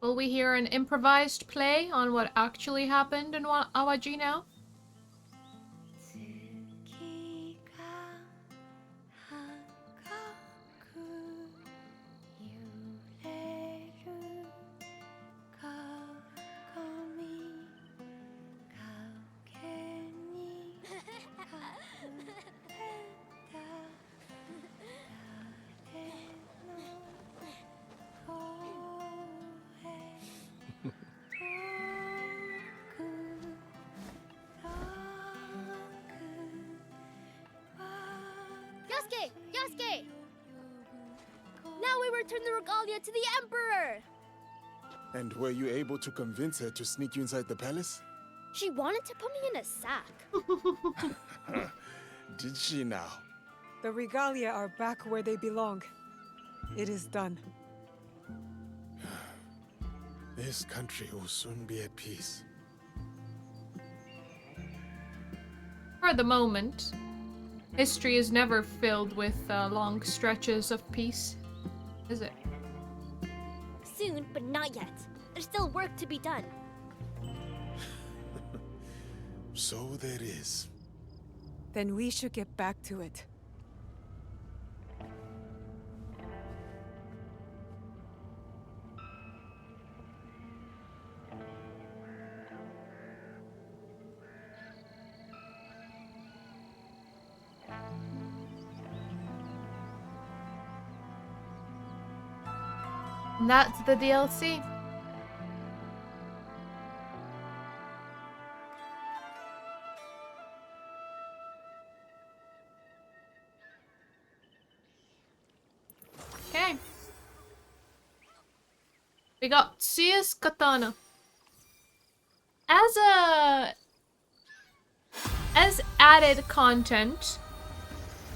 Will we hear an improvised play on what actually happened in Awaji now? Yasuke! Yasuke! Now we return the regalia to the Emperor! And were you able to convince her to sneak you inside the palace? She wanted to put me in a sack. Did she now? The regalia are back where they belong. It is done. This country will soon be at peace. For the moment, history is never filled with long stretches of peace, is it? Soon, but not yet. There's still work to be done. So there is. Then we should get back to it. And that's the DLC. Okay. We got Tsuya's Katana. As added content,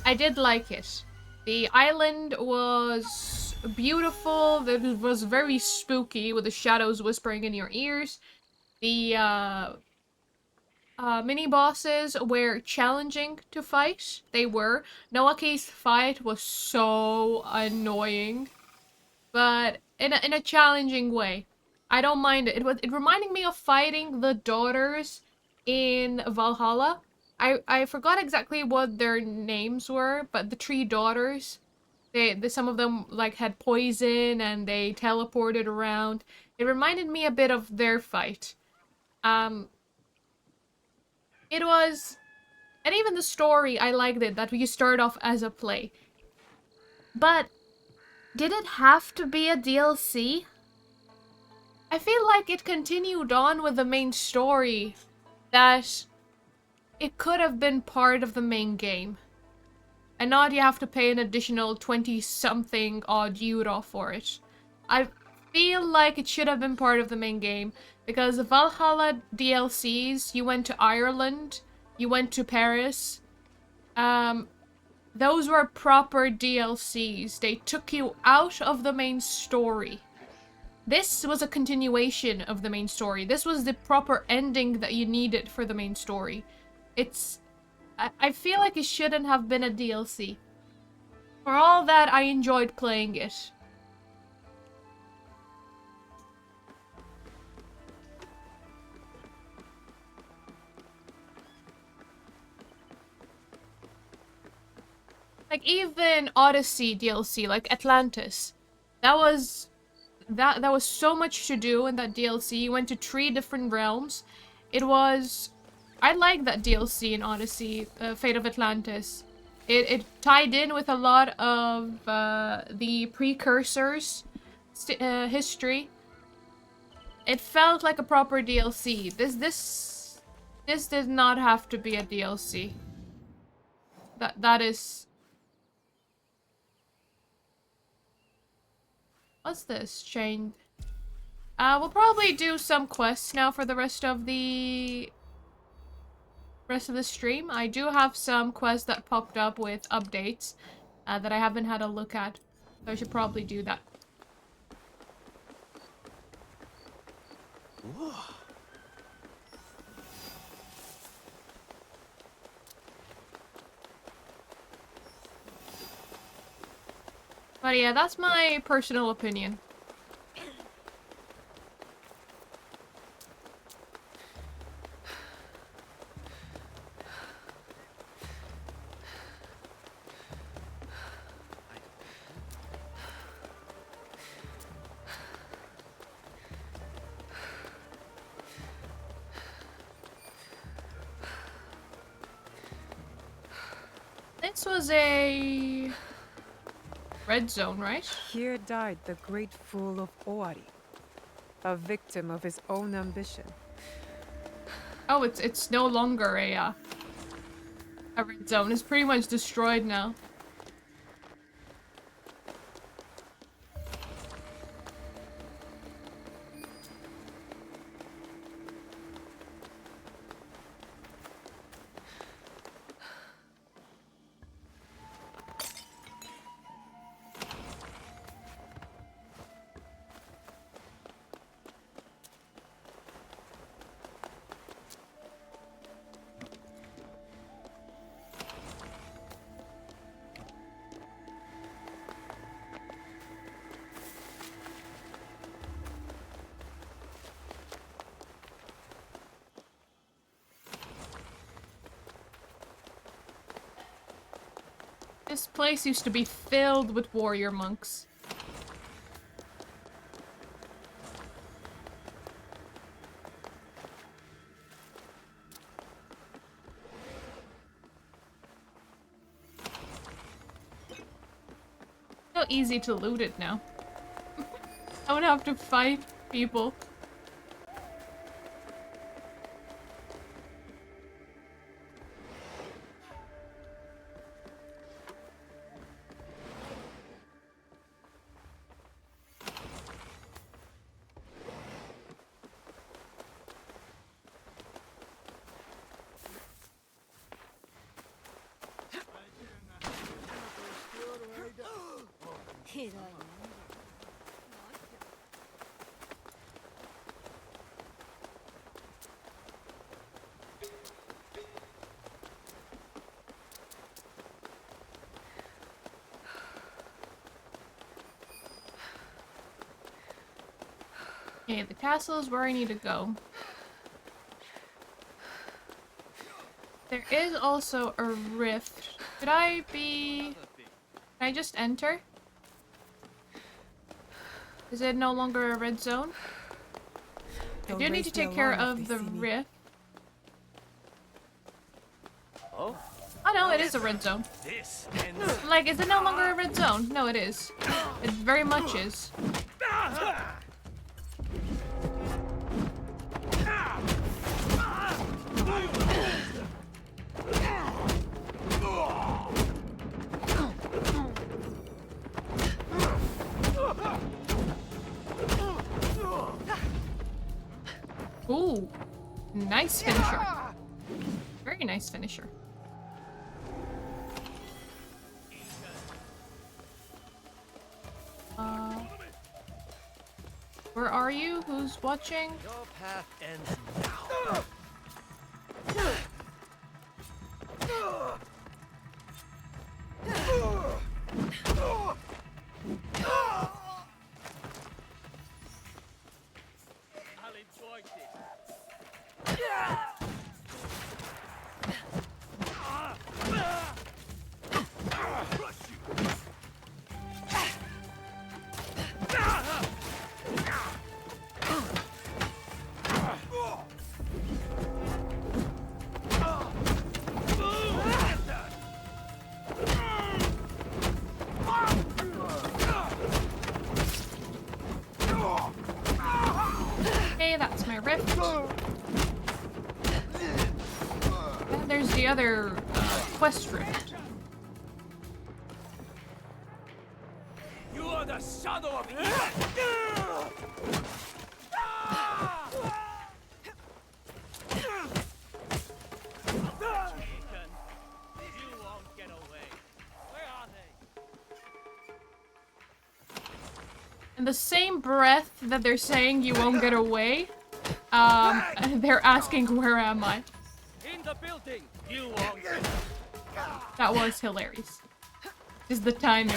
I did like it. The island was beautiful. It was very spooky with the shadows whispering in your ears. The mini bosses were challenging to fight. They were. Noake's fight was so annoying, but in a challenging way. I don't mind it. It reminded me of fighting the daughters in Valhalla. I forgot exactly what their names were, but the three daughters, some of them like had poison and they teleported around. It reminded me a bit of their fight. It was, and even the story, I liked it, that you start off as a play. But did it have to be a DLC? I feel like it continued on with the main story, that it could have been part of the main game. And not you have to pay an additional 20-something odd euro for it. I feel like it should have been part of the main game, because the Valhalla DLCs, you went to Ireland, you went to Paris. Those were proper DLCs. They took you out of the main story. This was a continuation of the main story. This was the proper ending that you needed for the main story. I feel like it shouldn't have been a DLC. For all that, I enjoyed playing it. Like even Odyssey DLC, like Atlantis. That was so much to do in that DLC. You went to 3 different realms. I like that DLC in Odyssey, Fate of Atlantis. It tied in with a lot of the precursors history. It felt like a proper DLC. This did not have to be a DLC. That is. What's this? Chain. We'll probably do some quests now for the rest of the stream. I do have some quests that popped up with updates that I haven't had a look at. So I should probably do that. Whoa. But yeah, that's my personal opinion. This was a red zone, right? Here died the great fool of Owari, a victim of his own ambition. Oh, it's no longer a red zone. It's pretty much destroyed now. This place used to be filled with warrior monks. So easy to loot it now. I would have to fight people. Okay, the castle is where I need to go. There is also a rift. Could I be... Can I just enter? Is it no longer a red zone? I do need to take care of the rift. Oh no, it is a red zone. Like, is it no longer a red zone? No, it is. It very much is. Ooh, nice finisher. Very nice finisher. Where are you? Who's watching? Your path ends now. I'll enjoy this. Okay, that's my rift. And there's the other quest rift. You are the shadow of evil. You won't get away. Where are they? In the same breath that they're saying you won't get away, they're asking where am I? In the building. You won't get away. That was hilarious. Is the timing.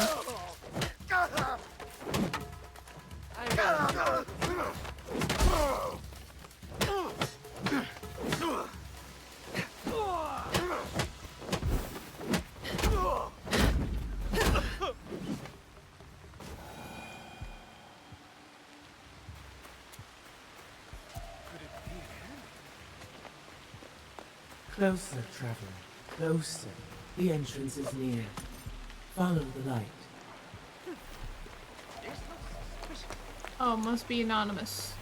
Closer, traveler. Closer. The entrance is near. Follow the light. Oh, must be anonymous.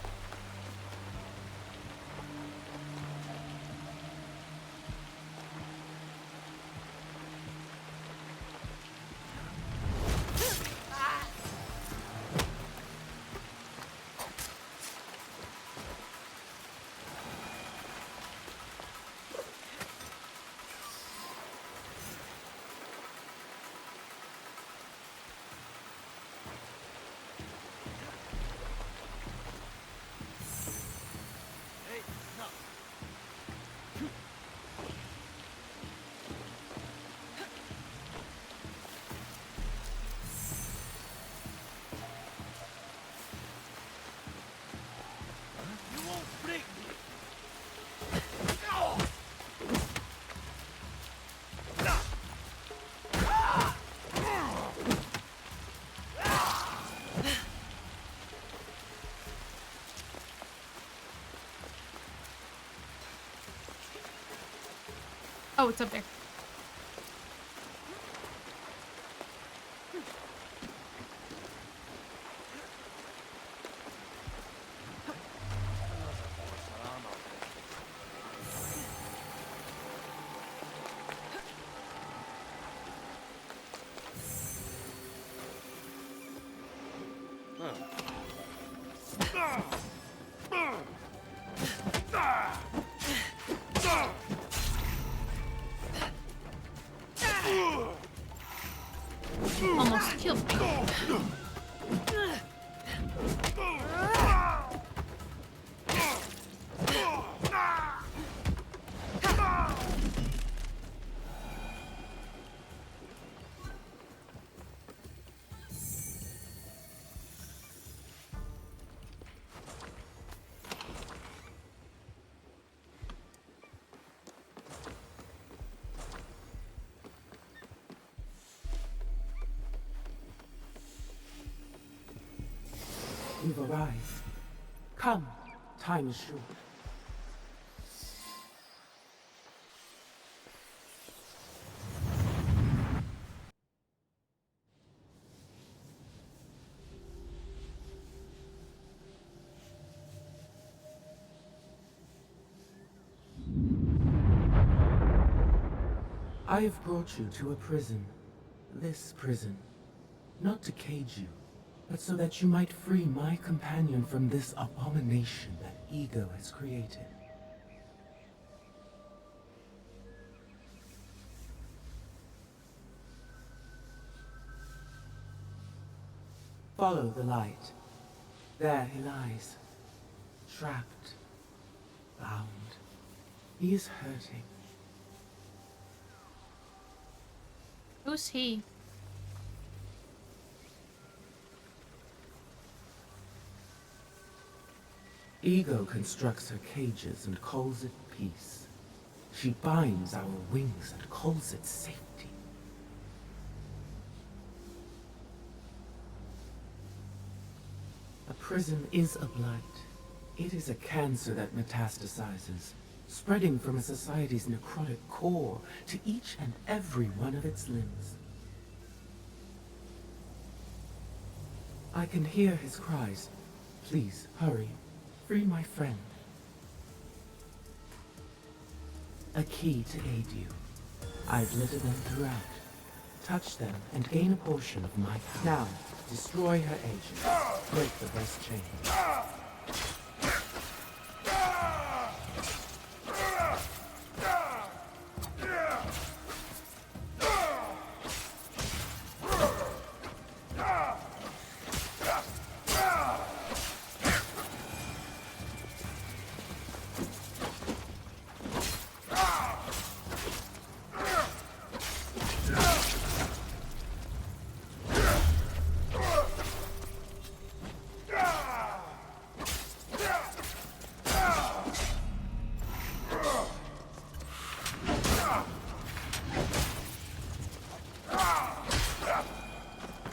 Hey, no. You won't break me. Oh, it's up there. Almost killed me. We've arrived. Come, time is short. I have brought you to a prison. This prison. Not to cage you, but so that you might free my companion from this abomination that ego has created. Follow the light. There he lies. Trapped. Bound. He is hurting. Who's he? Ego constructs her cages and calls it peace. She binds our wings and calls it safety. A prison is a blight. It is a cancer that metastasizes, spreading from a society's necrotic core to each and every one of its limbs. I can hear his cries. Please, hurry. Free my friend. A key to aid you. I've littered them throughout. Touch them and gain a portion of my power. Now, destroy her agents. Break the best chain.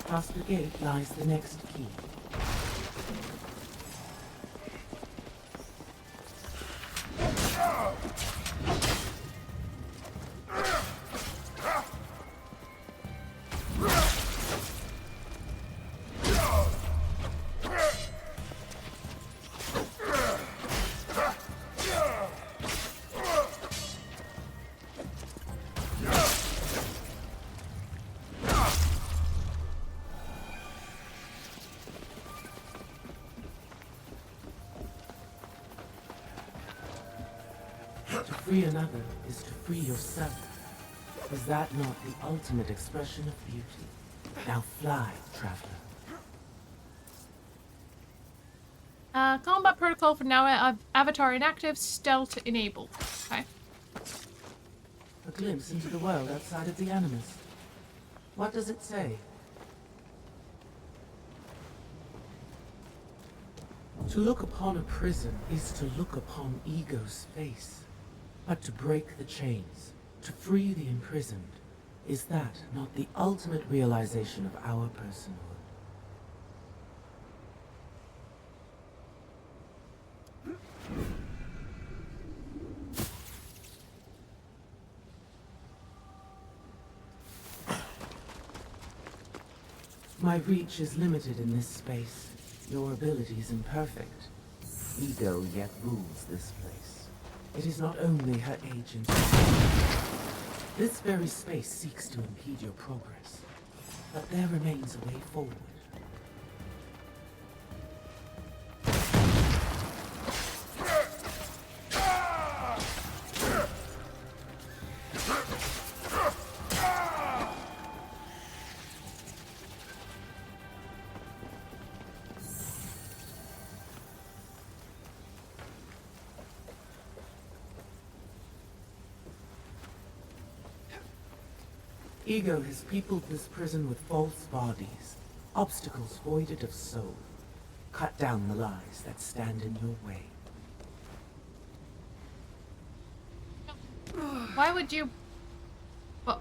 Past the gate lies the next key. free another is to free yourself. Is that not the ultimate expression of beauty? Now fly, traveler. Combat protocol for now. Avatar inactive. Stealth enabled. Okay. A glimpse into the world outside of the Animus. What does it say? To look upon a prison is to look upon ego's face. But to break the chains, to free the imprisoned, is that not the ultimate realization of our personhood? My reach is limited in this space. Your ability is imperfect. Ego yet rules this place. It is not only her agent. This very space seeks to impede your progress. But there remains a way forward. Ego has peopled this prison with false bodies, obstacles voided of soul. Cut down the lies that stand in your way. Why would you... Well...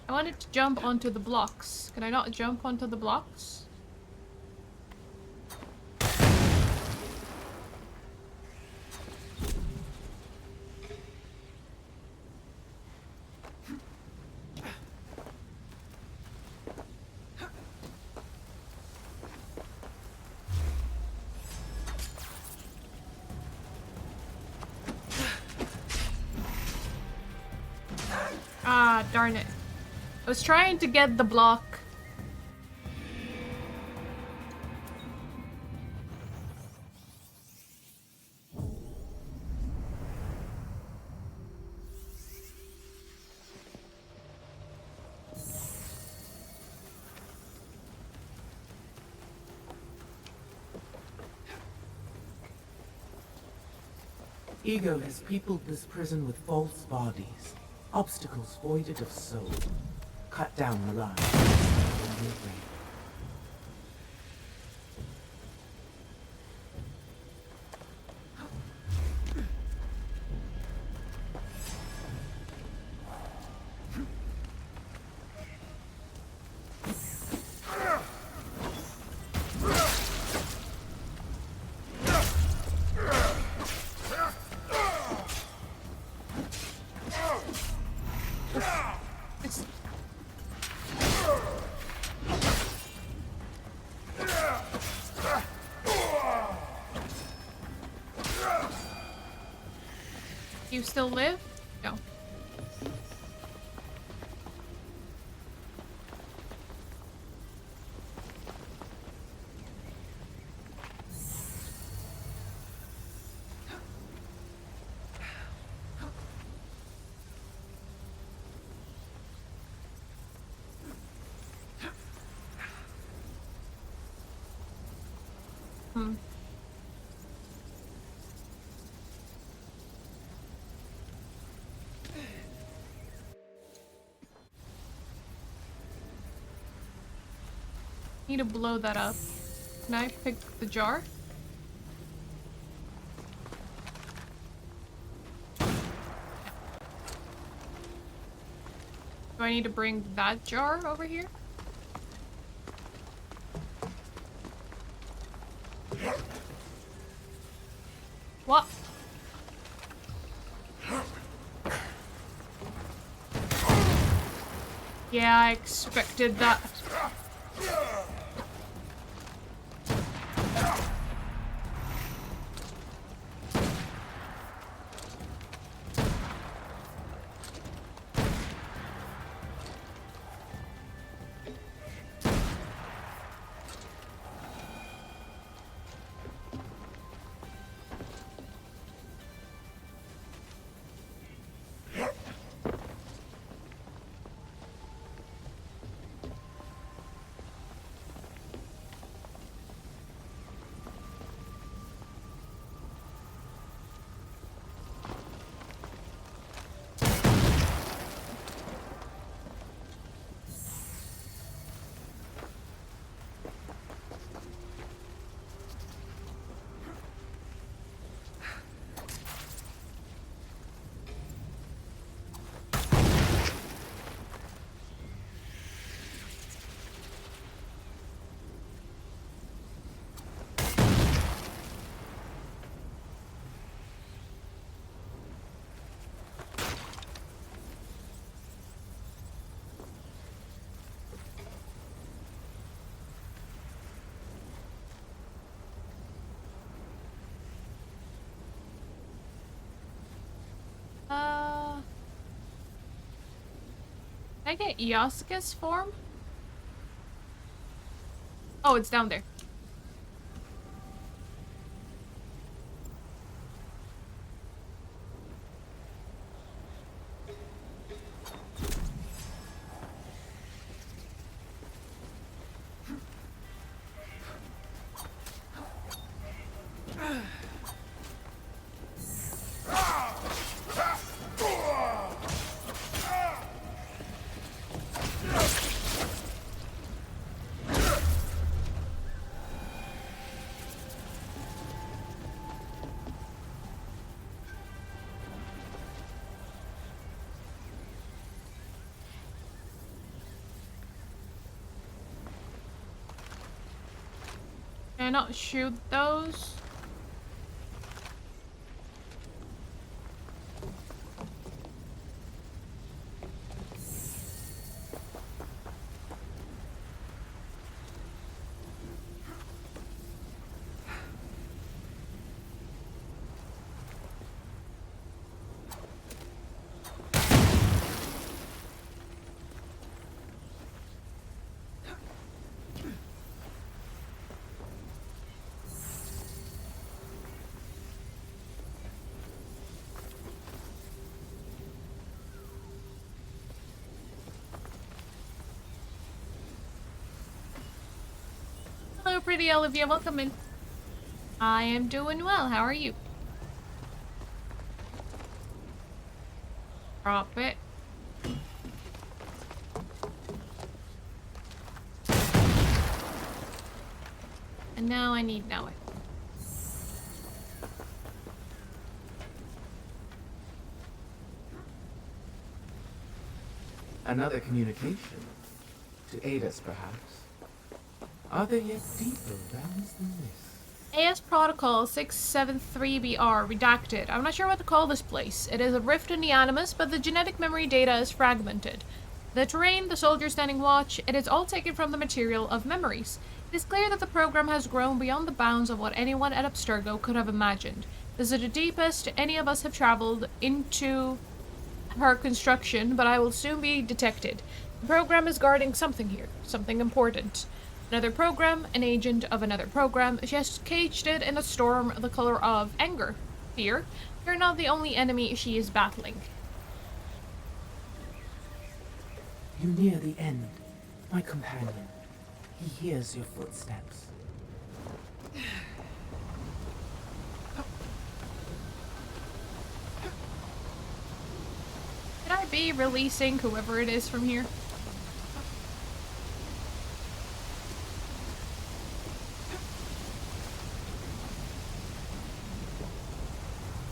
I wanted to jump onto the blocks. Can I not jump onto the blocks? Ah, darn it. I was trying to get the block. Ego has peopled this prison with false bodies, obstacles voided of soul. Cut down the lies that stand in your way. You still live? No. Hmm. Need to blow that up. Can I pick the jar? Do I need to bring that jar over here? What? Yeah, I expected that. I get Yasuke's form? Oh, it's down there. Can I not shoot those? Hello, pretty Olivia. Welcome in. I am doing well. How are you? Drop it. And now I need Naoe. Another communication. To aid us, perhaps. Are there yet deeper realms than this? AS Protocol 673BR, redacted. I'm not sure what to call this place. It is a rift in the animus, but the genetic memory data is fragmented. The terrain, the soldiers standing watch, it is all taken from the material of memories. It is clear that the program has grown beyond the bounds of what anyone at Abstergo could have imagined. This is the deepest any of us have traveled into her construction, but I will soon be detected. The program is guarding something here, something important. Another program, an agent of another program, she has caged it in a storm the color of anger, fear. You're not the only enemy she is battling. You near the end, my companion. He hears your footsteps. Could I be releasing whoever it is from here?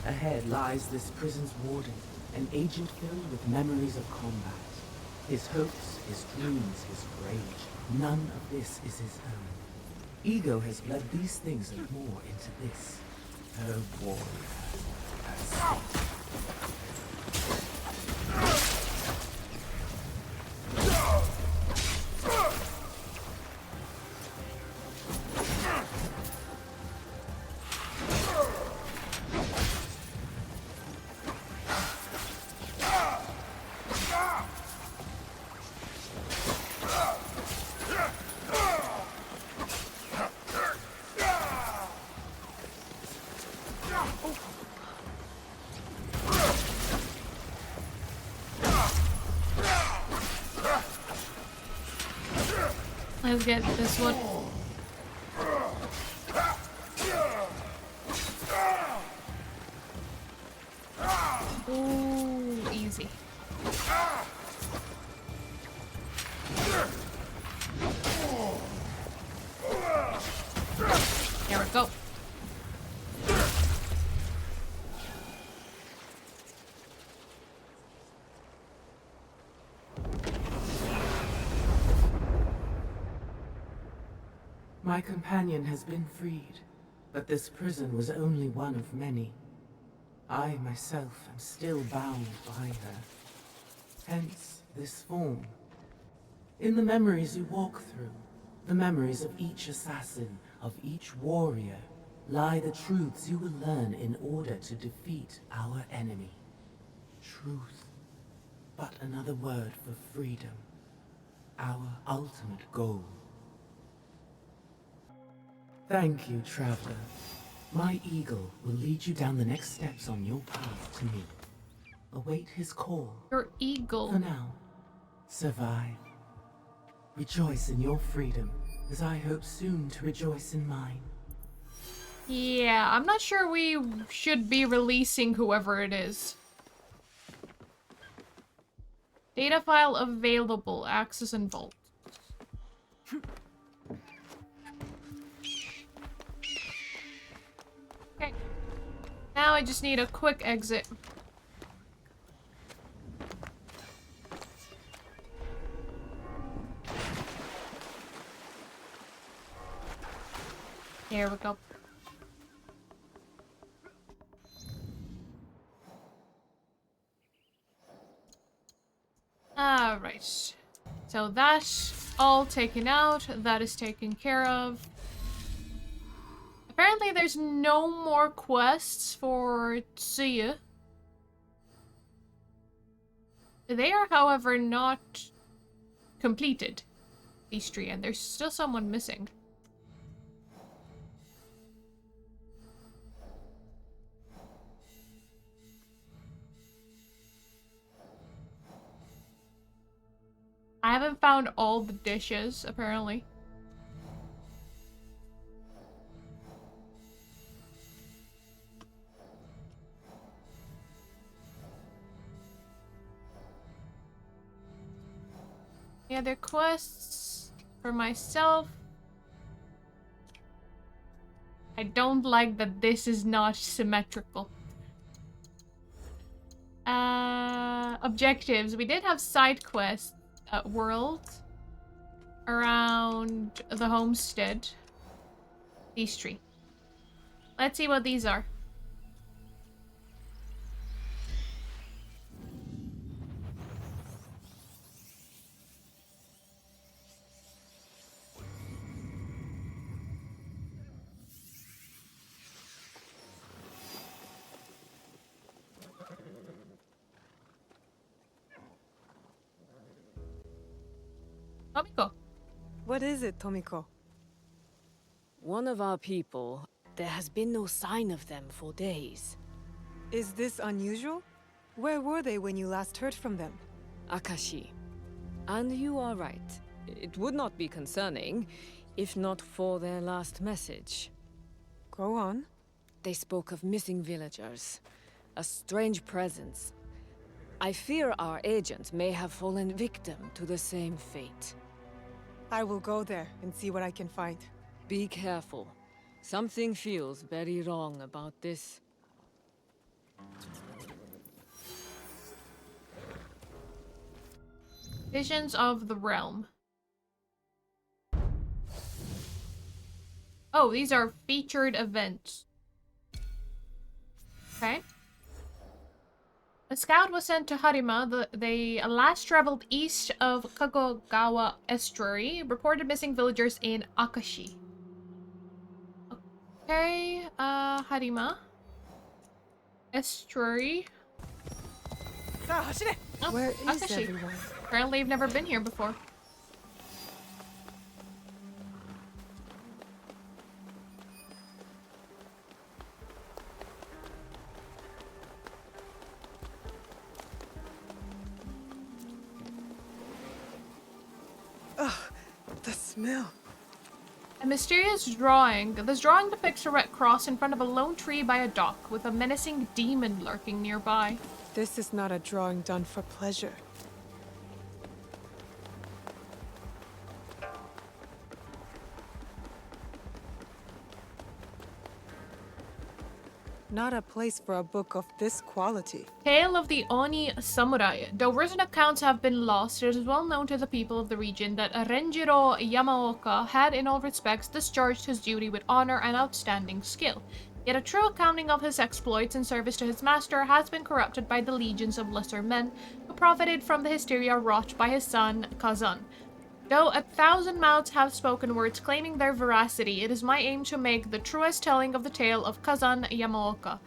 Ahead lies this prison's warden, an agent filled with memories of combat. His hopes, his dreams, his rage, none of this is his own. Ego has bled these things and more into this, her warrior, her saint. Let's get this one. Ooh, easy. There we go. My companion has been freed, but this prison was only one of many. I myself am still bound by her. Hence this form. In the memories you walk through, the memories of each assassin, of each warrior, lie the truths you will learn in order to defeat our enemy. Truth. but another word for freedom. Our ultimate goal. Thank you, traveler. My eagle will lead you down the next steps on your path to me. Await his call. Your eagle. For now, survive. Rejoice in your freedom, as I hope soon to rejoice in mine. Yeah, I'm not sure we should be releasing whoever it is. Data file available. Access and vault. Okay. Now I just need a quick exit. Here we go. Alright. So that's all taken out. That is taken care of. Apparently there's no more quests for Tsuyu. They are, however, not completed. These three, and there's still someone missing. I haven't found all the dishes, apparently. Yeah, they're quests for myself. I don't like that this is not symmetrical. Objectives. We did have side quests. World around the homestead. These three. Let's see what these are. Tomiko. What is it, Tomiko? One of our people. There has been no sign of them for days. Is this unusual? Where were they when you last heard from them? Akashi. And you are right. It would not be concerning, if not for their last message. Go on. They spoke of missing villagers. A strange presence. I fear our agent may have fallen victim to the same fate. I will go there and see what I can find. Be careful. Something feels very wrong about this. Visions of the Realm. Oh, these are featured events. Okay. A scout was sent to Harima. They last traveled east of Kagogawa Estuary. Reported missing villagers in Akashi. Okay, Harima. Estuary. Oh, Where is Akashi. everyone? Apparently, I've never been here before. The smell. A mysterious drawing. This drawing depicts a red cross in front of a lone tree by a dock, with a menacing demon lurking nearby. This is not a drawing done for pleasure. Not a place for a book of this quality. Tale of the Oni Samurai. Though written accounts have been lost, it is well known to the people of the region that Renjiro Yamaoka had in all respects discharged his duty with honor and outstanding skill. Yet a true accounting of his exploits in service to his master has been corrupted by the legions of lesser men who profited from the hysteria wrought by his son Kazan. Though 1,000 mouths have spoken words claiming their veracity, it is my aim to make the truest telling of the tale of Kazan Yamaoka.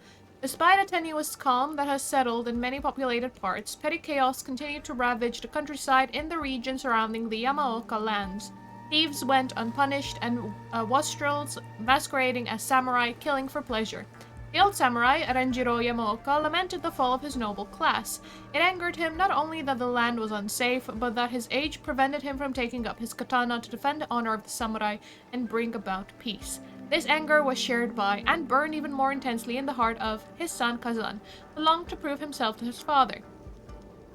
Despite a tenuous calm that has settled in many populated parts, petty chaos continued to ravage the countryside in the region surrounding the Yamaoka lands. Thieves went unpunished, and wastrels masquerading as samurai killing for pleasure. The old samurai, Renjiro Yamaoka, lamented the fall of his noble class. It angered him not only that the land was unsafe, but that his age prevented him from taking up his katana to defend the honor of the samurai and bring about peace. This anger was shared by, and burned even more intensely in the heart of, his son Kazan, who longed to prove himself to his father.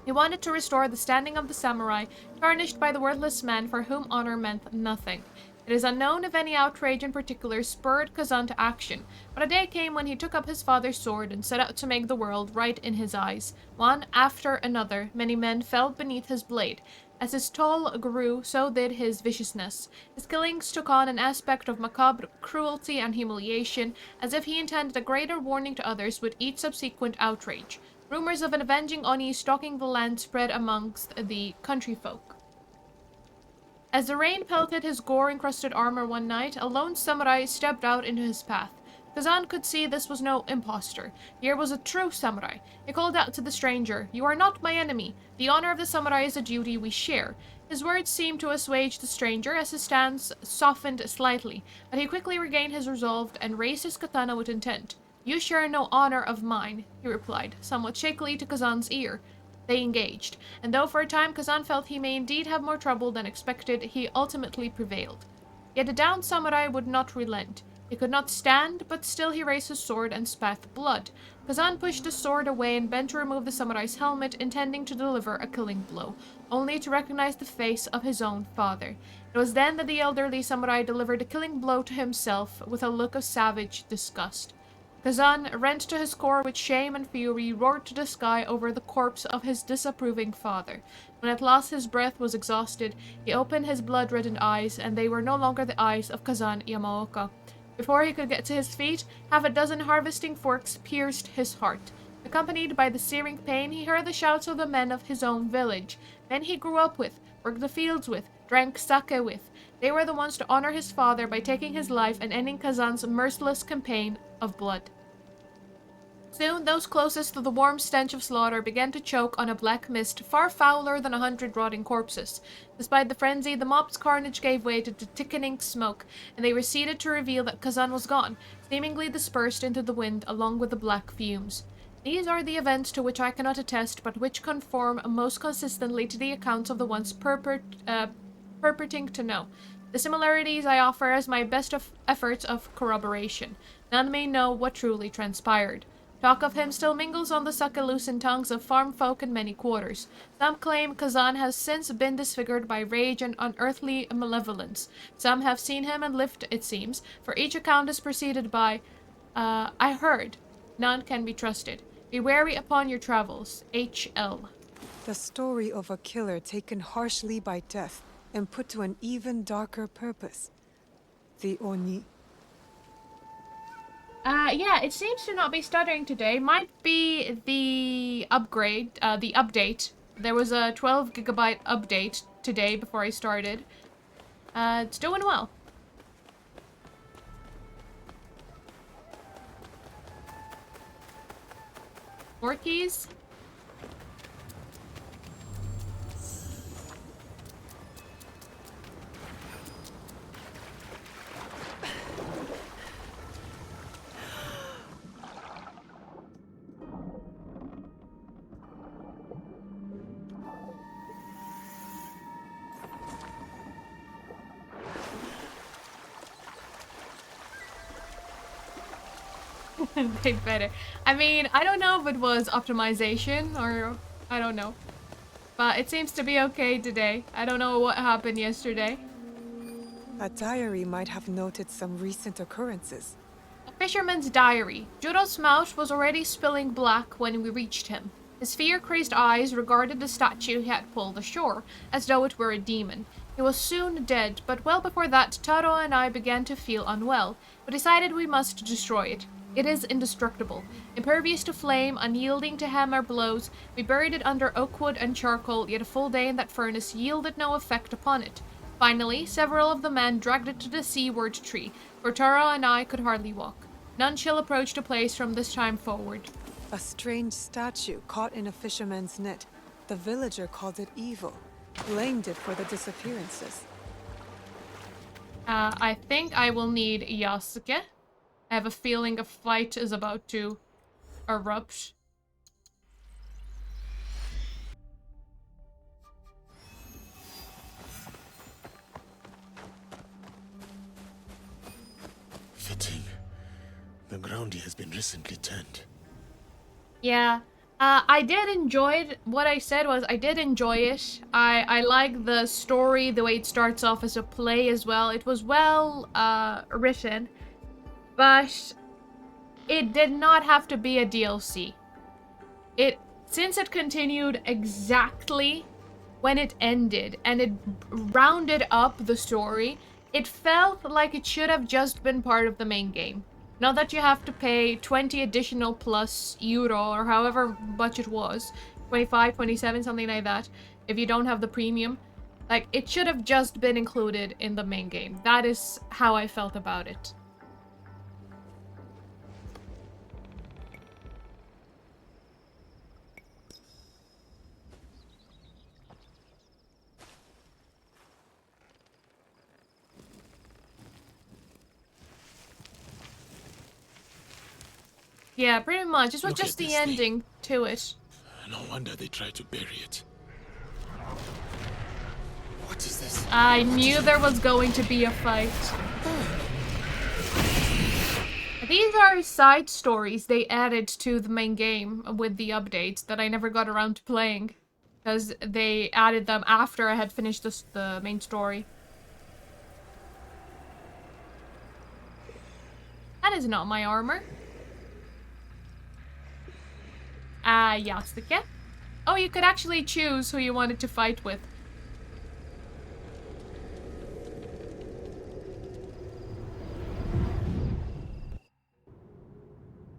He wanted to restore the standing of the samurai, tarnished by the worthless man for whom honor meant nothing. It is unknown if any outrage in particular spurred Kazan to action, but a day came when he took up his father's sword and set out to make the world right in his eyes. One after another, many men fell beneath his blade. As his toll grew, so did his viciousness. His killings took on an aspect of macabre cruelty and humiliation, as if he intended a greater warning to others with each subsequent outrage. Rumors of an avenging Oni stalking the land spread amongst the country folk. As the rain pelted his gore-encrusted armor one night, a lone samurai stepped out into his path. Kazan could see this was no impostor. Here was a true samurai. He called out to the stranger, "You are not my enemy. The honor of the samurai is a duty we share." His words seemed to assuage the stranger as his stance softened slightly, but he quickly regained his resolve and raised his katana with intent. "You share no honor of mine," he replied, somewhat shakily to Kazan's ear. They engaged, and though for a time Kazan felt he may indeed have more trouble than expected, he ultimately prevailed. Yet the downed samurai would not relent. He could not stand, but still he raised his sword and spat blood. Kazan pushed the sword away and bent to remove the samurai's helmet, intending to deliver a killing blow, only to recognize the face of his own father. It was then that the elderly samurai delivered a killing blow to himself with a look of savage disgust. Kazan, rent to his core with shame and fury, roared to the sky over the corpse of his disapproving father. When at last his breath was exhausted, he opened his blood-reddened eyes, and they were no longer the eyes of Kazan Yamaoka. Before he could get to his feet, half a dozen harvesting forks pierced his heart. Accompanied by the searing pain, he heard the shouts of the men of his own village, men he grew up with, worked the fields with, drank sake with. They were the ones to honor his father by taking his life and ending Kazan's merciless campaign of blood. Soon, those closest to the warm stench of slaughter began to choke on a black mist far fouler than 100 rotting corpses. Despite the frenzy, the mob's carnage gave way to the thickening smoke, and they receded to reveal that Kazan was gone, seemingly dispersed into the wind along with the black fumes. These are the events to which I cannot attest, but which conform most consistently to the accounts of the ones purporting to know. The similarities I offer as my best efforts of corroboration. None may know what truly transpired. Talk of him still mingles on the succulent tongues of farm folk in many quarters. Some claim Kazan has since been disfigured by rage and unearthly malevolence. Some have seen him and lived, it seems, for each account is preceded by, I heard. None can be trusted. Be wary upon your travels. H.L. The story of a killer taken harshly by death and put to an even darker purpose. The Oni. Yeah, it seems to not be stuttering today. Might be the update. There was a 12 gigabyte update today before I started. It's doing well. More keys? They better. I mean, I don't know if it was optimization or I don't know. But it seems to be okay today. I don't know what happened yesterday. A diary might have noted some recent occurrences. A fisherman's diary. Judo's mouth was already spilling black when we reached him. His fear-crazed eyes regarded the statue he had pulled ashore, as though it were a demon. He was soon dead, but well before that, Taro and I began to feel unwell. We decided we must destroy it. It is indestructible. Impervious to flame, unyielding to hammer blows, we buried it under oak wood and charcoal, yet a full day in that furnace yielded no effect upon it. Finally, several of the men dragged it to the seaward tree, for Taro and I could hardly walk. None shall approach the place from this time forward. A strange statue caught in a fisherman's net. The villager called it evil, blamed it for the disappearances. I think I will need Yasuke. I have a feeling a fight is about to erupt. Fitting. The ground here has been recently turned. Yeah. I did enjoy it. What I said was I did enjoy it. I like the story, the way it starts off as a play as well. It was well written, but it did not have to be a DLC. Since it continued exactly when it ended and it rounded up the story, it felt like it should have just been part of the main game. Not that you have to pay 20 additional plus euro or however much it was, 25, 27, something like that, if you don't have the premium. Like, it should have just been included in the main game. That is how I felt about it. Yeah, pretty much. This was Look at just the this thing. ending to it. No wonder they tried to bury it. What is this? I knew there was going to be a fight. These are side stories they added to the main game with the updates that I never got around to playing. Because they added them after I had finished the main story. That is not my armor. Yasuke. Oh, you could actually choose who you wanted to fight with.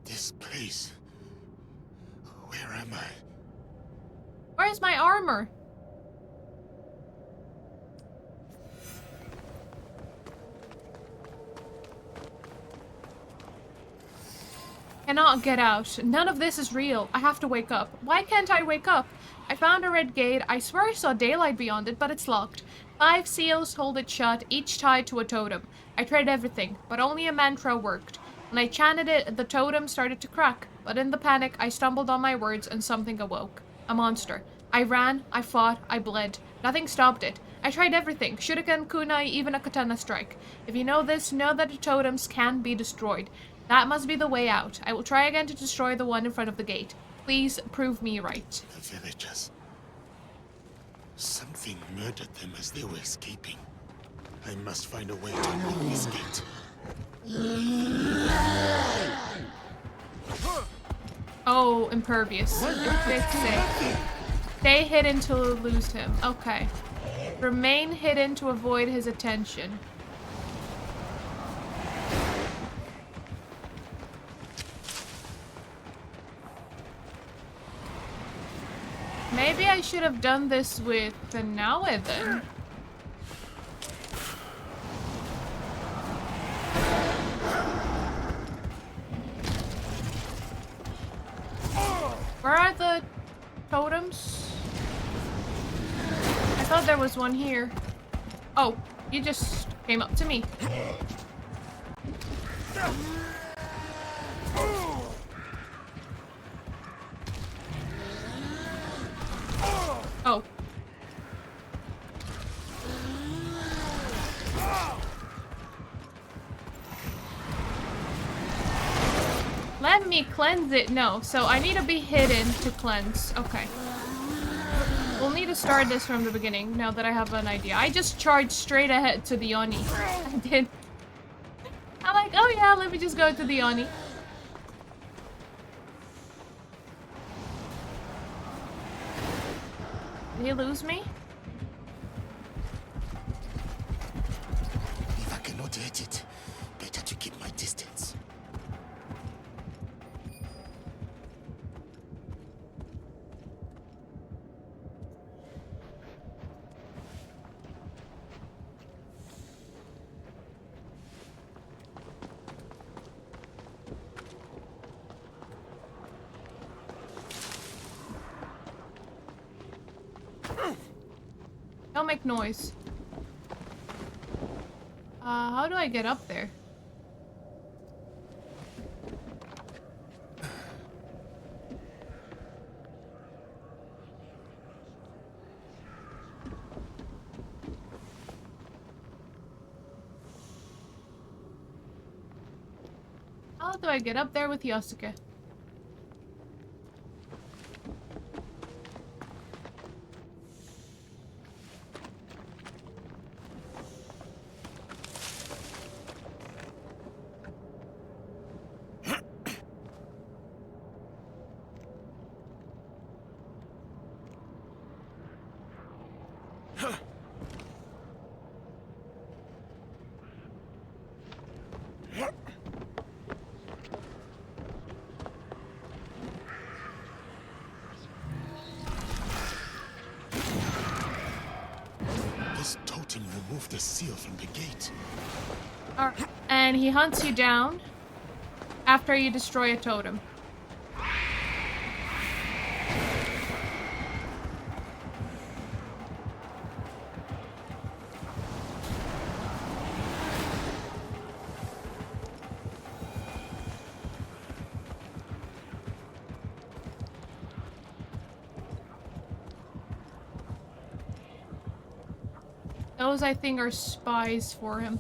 This place. Where am I? Where's my armor? Cannot get out. None of this is real. I have to wake up. Why can't I wake up? I found a red gate. I swear I saw daylight beyond it, but it's locked. 5 seals hold it shut, each tied to a totem. I tried everything, but only a mantra worked. When I chanted it, the totem started to crack, but in the panic, I stumbled on my words and something awoke. A monster. I ran, I fought, I bled. Nothing stopped it. I tried everything. Shuriken, kunai, even a katana strike. If you know this, know that the totems can be destroyed. That must be the way out. I will try again to destroy the one in front of the gate. Please prove me right. The villagers. Something murdered them as they were escaping. I must find a way to unlock this gate. Oh, impervious. Stay hidden to lose him. Okay. Remain hidden to avoid his attention. Maybe I should have done this with the Naoe then. Where are the totems? I thought there was one here. Oh, you just came up to me. Oh. Let me cleanse it. No, so I need to be hidden to cleanse. Okay. We'll need to start this from the beginning now that I have an idea. I just charged straight ahead to the Oni. I did. I'm like, oh yeah, let me just go to the Oni. Did he lose me? If I cannot hit it, better to keep my distance. Don't make noise. How do I get up there? How do I get up there with Yosuke? This totem removed the seal from the gate. And he hunts you down after you destroy a totem. Those, I think, are spies for him.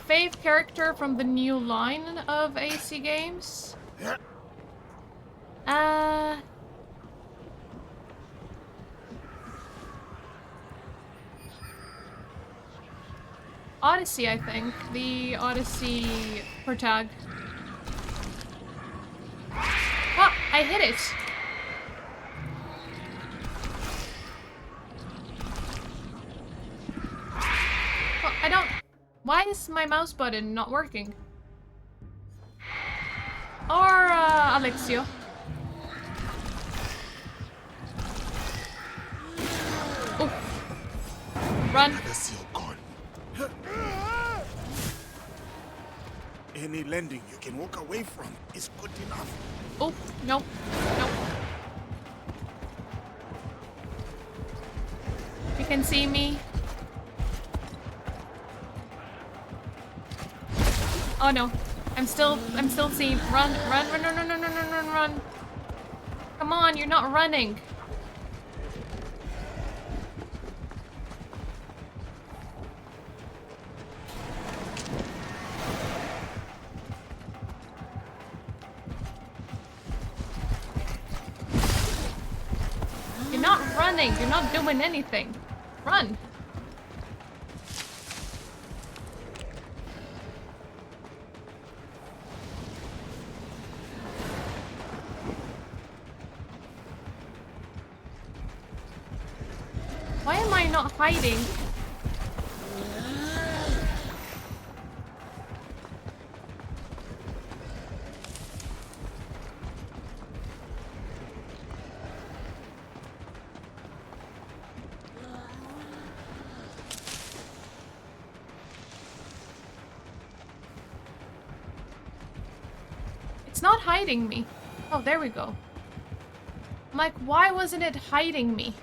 Fave character from the new line of AC games? Odyssey, I think. The Odyssey protag. Oh, I hit it! Well, I don't... Why is my mouse button not working? Or, Alexio. Oh. Run. The seal gone. Any landing you can walk away from is good enough. Oh, no. No. You can see me. Oh no. I'm still seeing. Run. Run. Come on, you're not running. You're not running. You're not doing anything. Run. Why am I not hiding? It's not hiding me. Oh, there we go. I'm like, why wasn't it hiding me?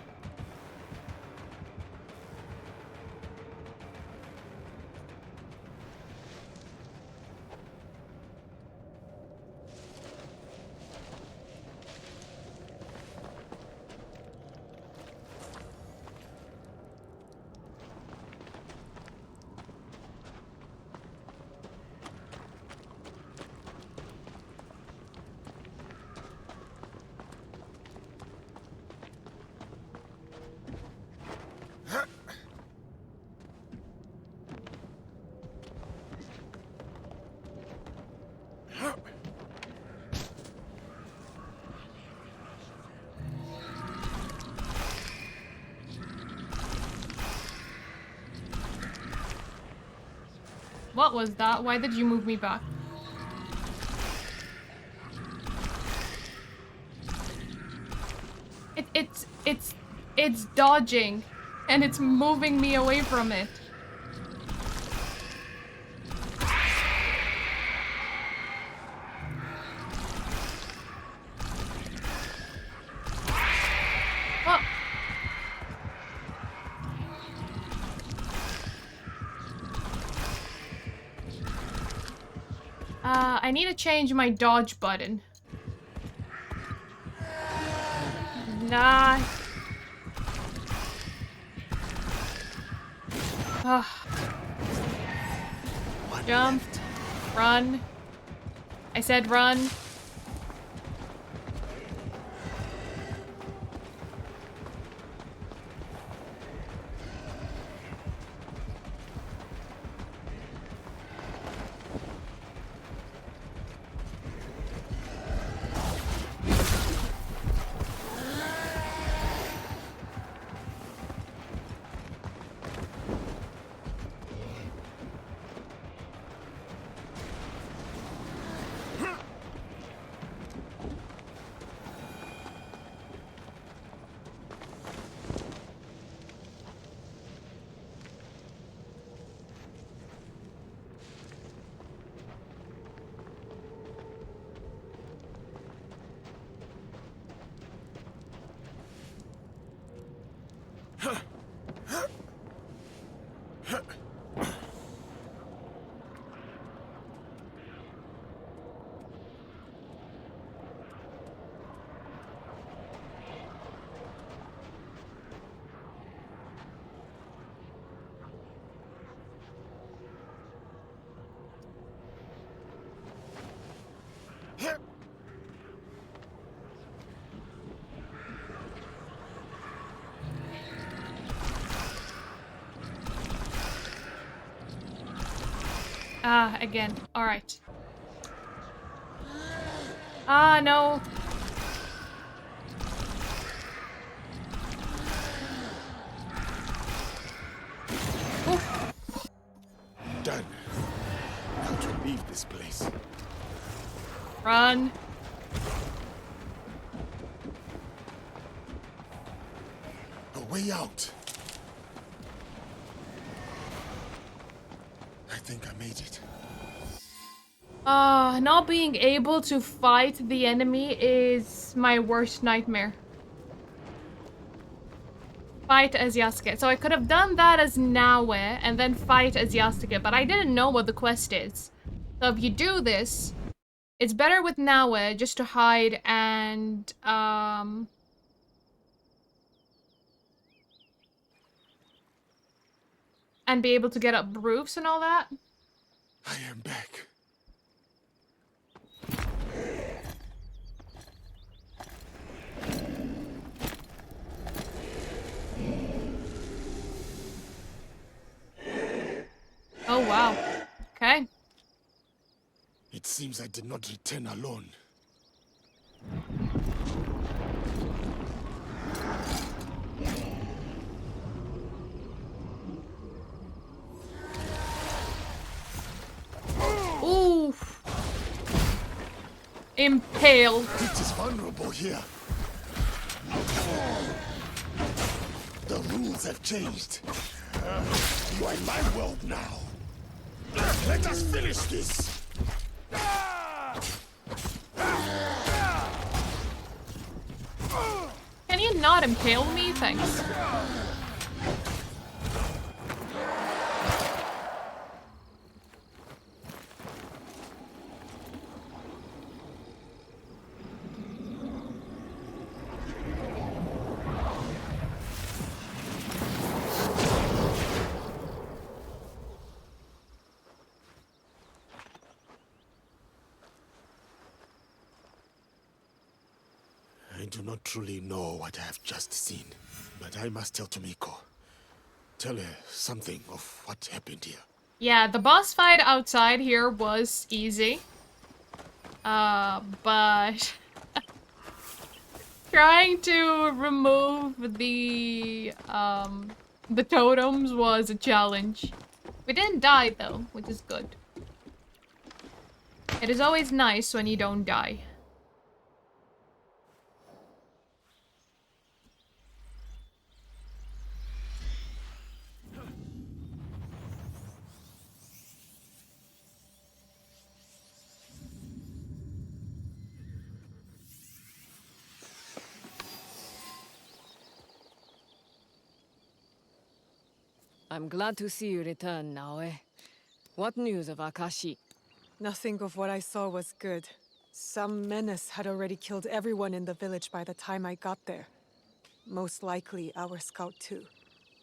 What was that? Why did you move me back? It's dodging, and it's moving me away from it. Oh. I need to change my dodge button. Nah. Jump. Run. I said run. Ah, again. Alright. Ah, no. Done. Now to leave this place. Run. A way out. I think I made it. Not being able to fight the enemy is my worst nightmare. Fight as Yasuke. So I could have done that as Naoe and then fight as Yasuke, but I didn't know what the quest is. So if you do this, it's better with Naoe just to hide and be able to get up roofs and all that. I am back. Oh wow. Okay. It seems I did not return alone. Oof. Impale. It is vulnerable here. The rules have changed. You are in my world now. Let us finish this. Can you not impale me? Thanks. I do not truly know what I have just seen, but I must tell Tomiko. Tell her something of what happened here. Yeah, the boss fight outside here was easy. But trying to remove the totems was a challenge. We didn't die though, which is good. It is always nice when you don't die. I'm glad to see you return, Naoe. What news of Akashi? Nothing of what I saw was good. Some menace had already killed everyone in the village by the time I got there. Most likely our scout too.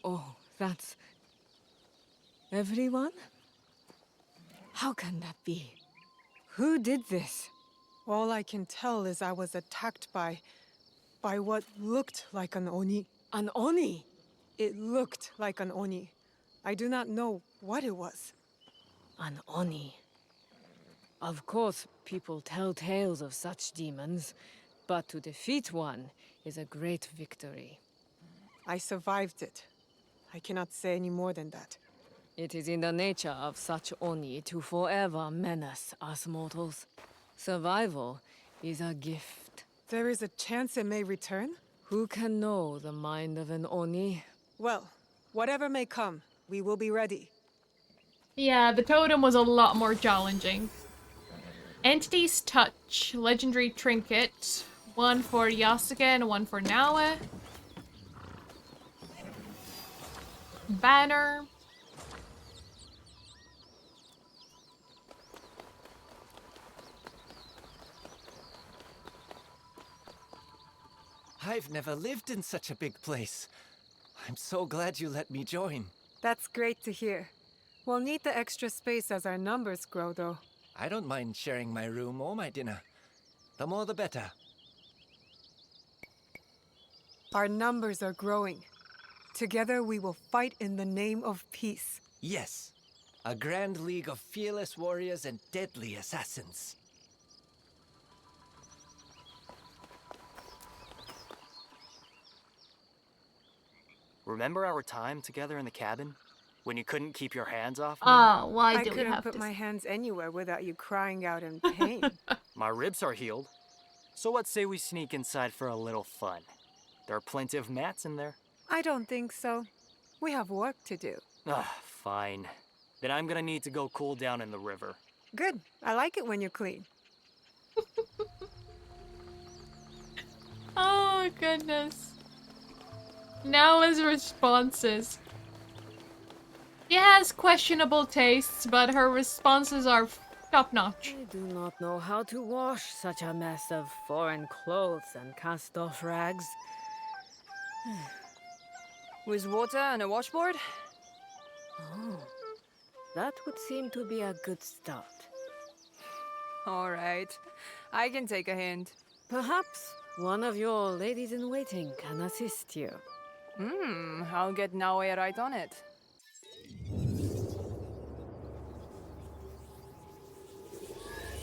Oh, that's... everyone? How can that be? Who did this? All I can tell is I was attacked by what looked like an Oni. An Oni? It looked like an Oni. I do not know what it was. An Oni. Of course, people tell tales of such demons, but to defeat one is a great victory. I survived it. I cannot say any more than that. It is in the nature of such Oni to forever menace us mortals. Survival is a gift. There is a chance it may return? Who can know the mind of an Oni? Well, whatever may come, we will be ready. Yeah, the totem was a lot more challenging. Entity's Touch, legendary trinket. One for Yasuke and one for Naoe. Banner. I've never lived in such a big place. I'm so glad you let me join. That's great to hear. We'll need the extra space as our numbers grow, though. I don't mind sharing my room or my dinner. The more the better. Our numbers are growing. Together we will fight in the name of peace. Yes. A grand league of fearless warriors and deadly assassins. Remember our time together in the cabin? When you couldn't keep your hands off me? Why I do we couldn't have put to... my hands anywhere without you crying out in pain. My ribs are healed. So what say we sneak inside for a little fun? There are plenty of mats in there. I don't think so. We have work to do. Fine. Then I'm gonna need to go cool down in the river. Good. I like it when you're clean. Oh, goodness. Now his responses. She has questionable tastes, but her responses are top-notch. I do not know how to wash such a mess of foreign clothes and cast-off rags. With water and a washboard? Oh, that would seem to be a good start. All right. I can take a hint. Perhaps one of your ladies-in-waiting can assist you. I'll get Naoe right on it.